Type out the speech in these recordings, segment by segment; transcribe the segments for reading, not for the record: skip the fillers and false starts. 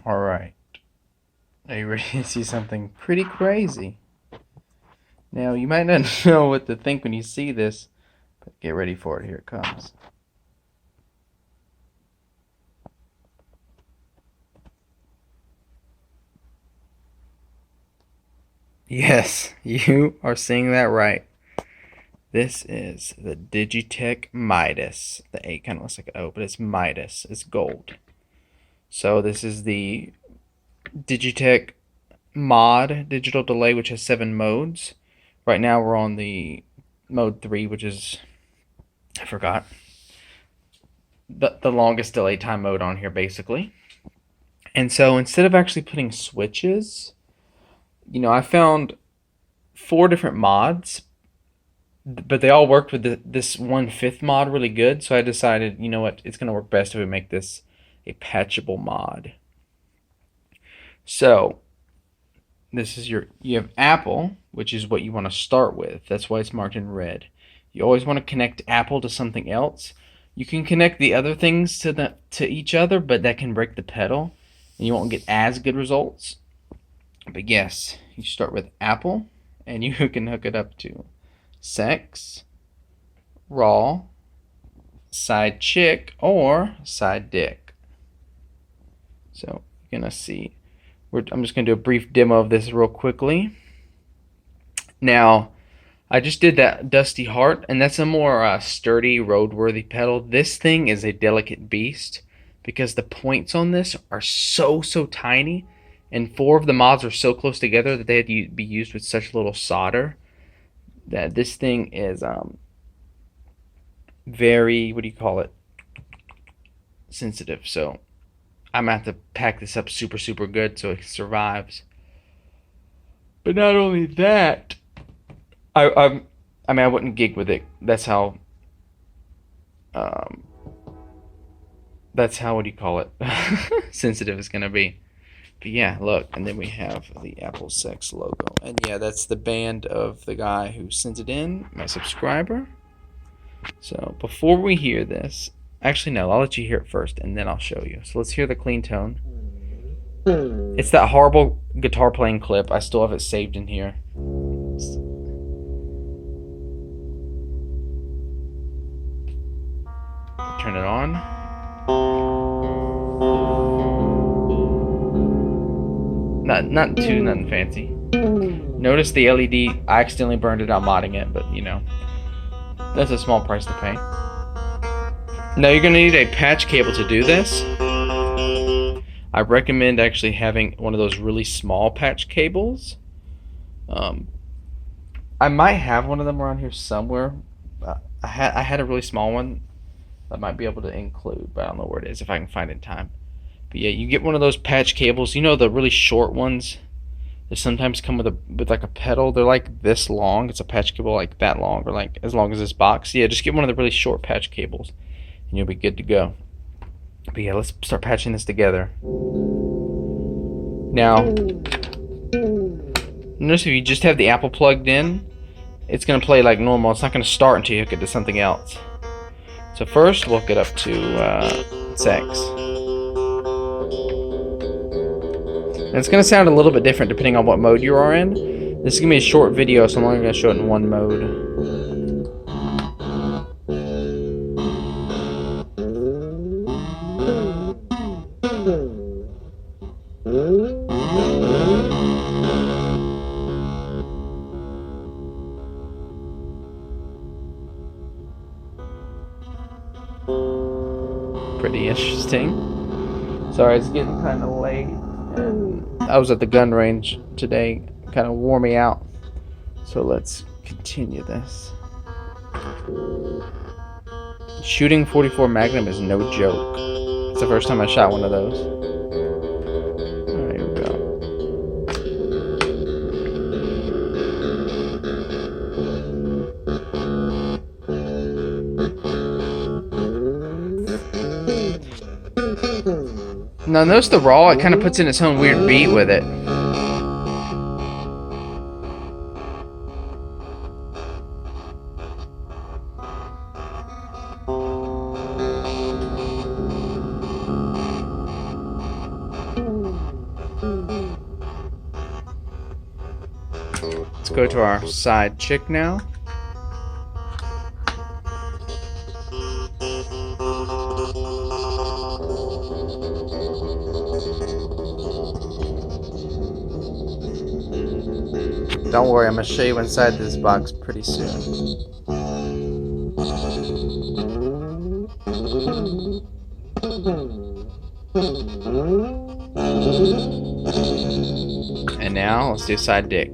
Alright, are you ready to see something pretty crazy? Now, you might not know what to think when you see this, but get ready for it. Here it comes. Yes, you are seeing that right. This is the Digitech Midas. The A kind of looks like an O, but it's Midas. It's gold. So this is the Digitech Mod digital delay, which has 7 modes. Right now we're on the mode 3, which is, I forgot, the longest delay time mode on here, basically. And so instead of actually putting switches, I found 4 different mods, but they all worked with this 1/5 mod really good. So I decided, you know what, it's going to work best if we make this a patchable mod. So this is you have Apple, which is what you want to start with. That's why it's marked in red. You always want to connect Apple to something else. You can connect the other things to each other, but that can break the pedal, and you won't get as good results. But yes, you start with Apple, and you can hook it up to sex, raw, side chick, or side dick. So you're gonna see. I'm just gonna do a brief demo of this real quickly. Now, I just did that Dusty Heart, and that's a more sturdy, roadworthy pedal. This thing is a delicate beast because the points on this are so tiny, and 4 of the mods are so close together that they had to be used with such little solder that this thing is very, what do you call it, sensitive. So I'm gonna have to pack this up super good so it survives. But not only that, I wouldn't gig with it. Um, that's how, what do you call it, sensitive it's gonna be. But yeah, look, and then we have the Apple Sex logo, and yeah, that's the band of the guy who sent it in, my subscriber. So before we hear this, actually no, I'll let you hear it first, and then I'll show you. So let's hear the clean tone. It's that horrible guitar playing clip. I still have it saved in here. Turn it on. Nothing fancy. Notice the LED. I accidentally burned it out modding it, but that's a small price to pay. Now you're gonna need a patch cable to do this. I recommend actually having one of those really small patch cables. I might have one of them around here somewhere. I had a really small one that I might be able to include, but I don't know where it is if I can find it in time. But yeah, you get one of those patch cables. You know, the really short ones that sometimes come with like a pedal. They're like this long. It's a patch cable like that long, or like as long as this box. Yeah, just get one of the really short patch cables, and you'll be good to go. But yeah, let's start patching this together. Now, notice if you just have the Apple plugged in, it's going to play like normal. It's not going to start until you hook it to something else. So first, we'll hook it up to sex. And it's going to sound a little bit different depending on what mode you are in. This is going to be a short video, so I'm only going to show it in one mode. Pretty interesting. Sorry, it's getting kind of late. And I was at the gun range today, kind of wore me out. So let's continue this. Shooting 44 Magnum is no joke. It's the first time I shot one of those. Alright, here we go. Now notice the raw, it kind of puts in its own weird beat with it. Let's go to our side chick now. Don't worry, I'm going to show you inside this box pretty soon. And now, let's do side dick.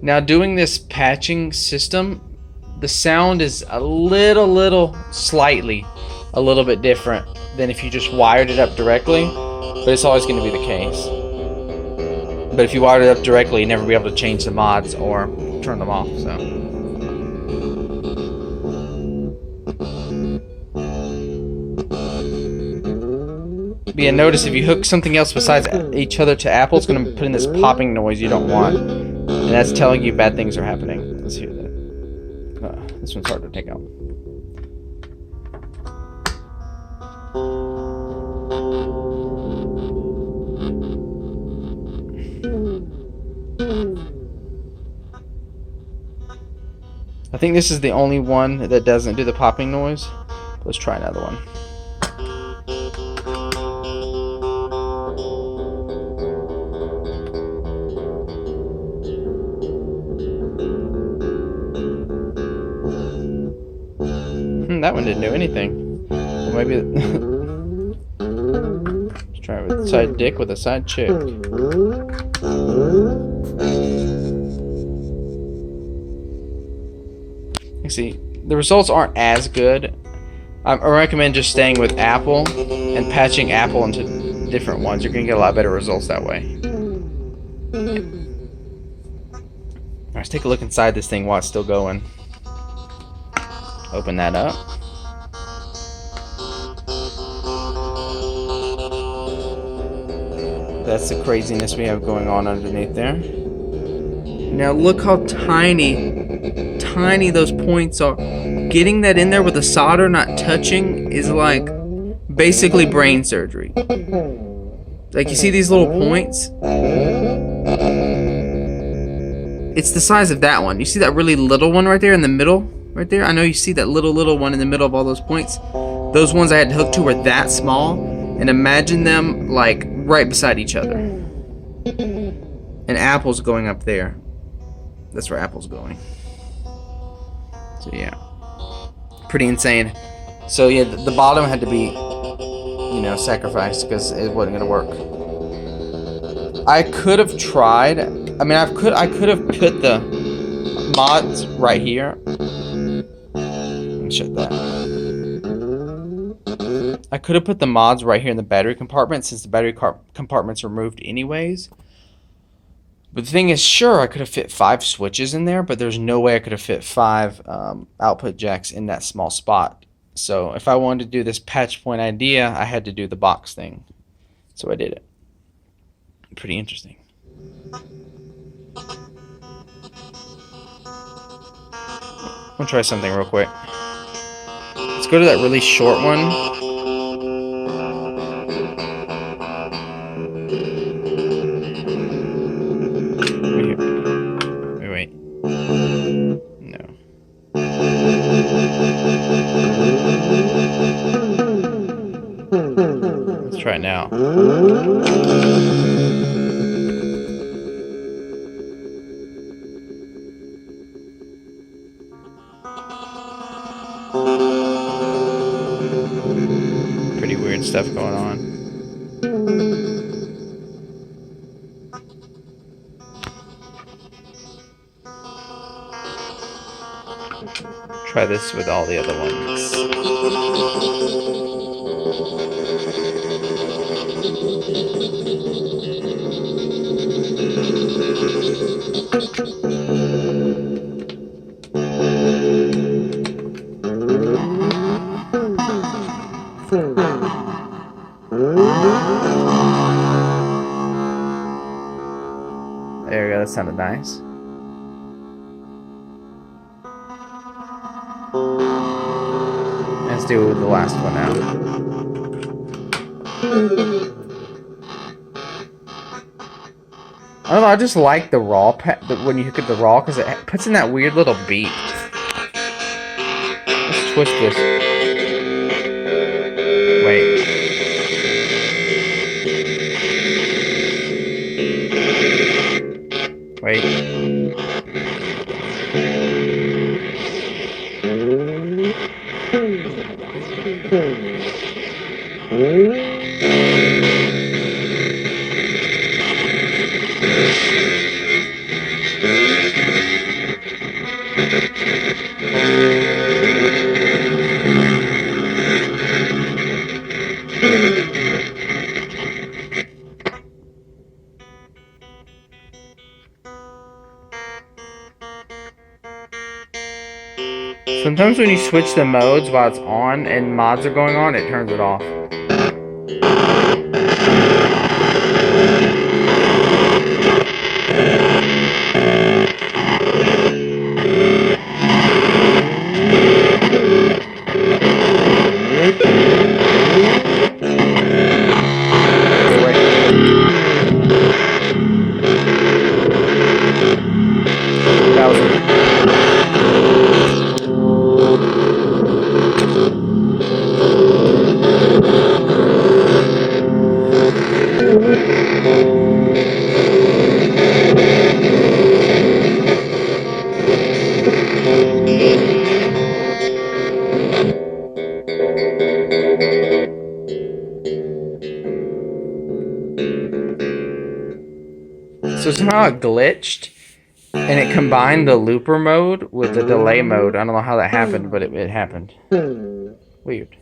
Now, doing this patching system, the sound is a little bit different than if you just wired it up directly, but it's always going to be the case. But if you wired it up directly, you'd never be able to change the mods or turn them off. So. But yeah, notice if you hook something else besides each other to Apple, it's going to put in this popping noise you don't want, and that's telling you bad things are happening. Let's hear that. This one's hard to take out. I think this is the only one that doesn't do the popping noise. Let's try another one. That one didn't do anything. Well, maybe. Let's try it with side dick with a side chick. See, the results aren't as good. I recommend just staying with Apple and patching Apple into different ones. You're going to get a lot better results that way. Alright, let's take a look inside this thing while it's still going. Open that up. That's the craziness we have going on underneath there. Now look how tiny those points are. Getting that in there with the solder not touching is like basically brain surgery. Like, you see these little points? It's the size of that one. You see that really little one right there in the middle? Right there? I know you see that little one in the middle of all those points. Those ones I had to hook to were that small. And imagine them like right beside each other. And Apple's going up there. That's where Apple's going. So yeah, pretty insane. So yeah, the bottom had to be, you know, sacrificed because it wasn't gonna work. I could have tried. I mean, I could have put the mods right here. Let me shut that. I could have put the mods right here in the battery compartment since the battery compartment's removed anyways. But the thing is, sure, I could have fit 5 switches in there, but there's no way I could have fit 5 output jacks in that small spot. So if I wanted to do this patch point idea, I had to do the box thing. So I did it. Pretty interesting. I'm gonna try something real quick. Let's go to that really short one. Wait. No. Let's try it now. Pretty weird stuff going on. Try this with all the other ones. There we go, that sounded nice. Let's do the last one now. I don't know, I just like the raw when you hook up the raw because it puts in that weird little beat. Let's twist this. Wait. Sometimes when you switch the modes while it's on and mods are going on, it turns it off. So somehow it glitched, and it combined the looper mode with the delay mode. I don't know how that happened, but it happened. Weird.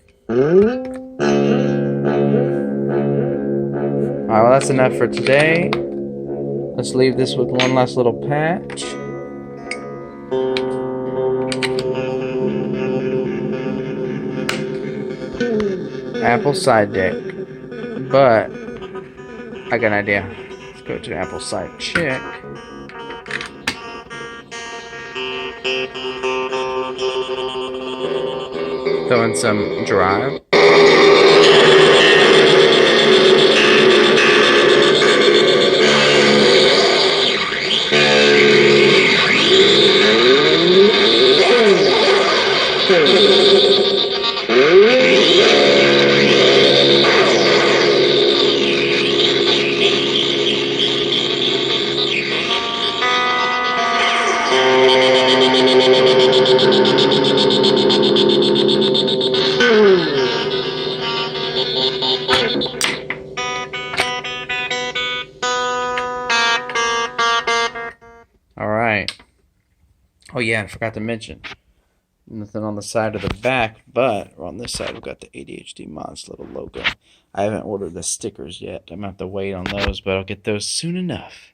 Alright, well that's enough for today. Let's leave this with one last little patch. Apple side deck. But I got an idea. Let's go to Apple side check. Throw in some drive. Alright. Oh yeah, I forgot to mention. Nothing on the side of the back, but on this side we've got the ADHD Mods little logo. I haven't ordered the stickers yet. I'm going to have to wait on those, but I'll get those soon enough.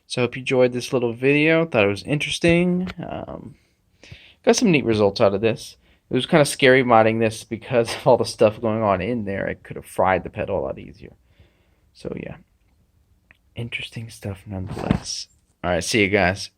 So I hope you enjoyed this little video. Thought it was interesting. Got some neat results out of this. It was kind of scary modding this because of all the stuff going on in there. I could have fried the pedal a lot easier. So yeah, interesting stuff nonetheless. Alright, see you guys.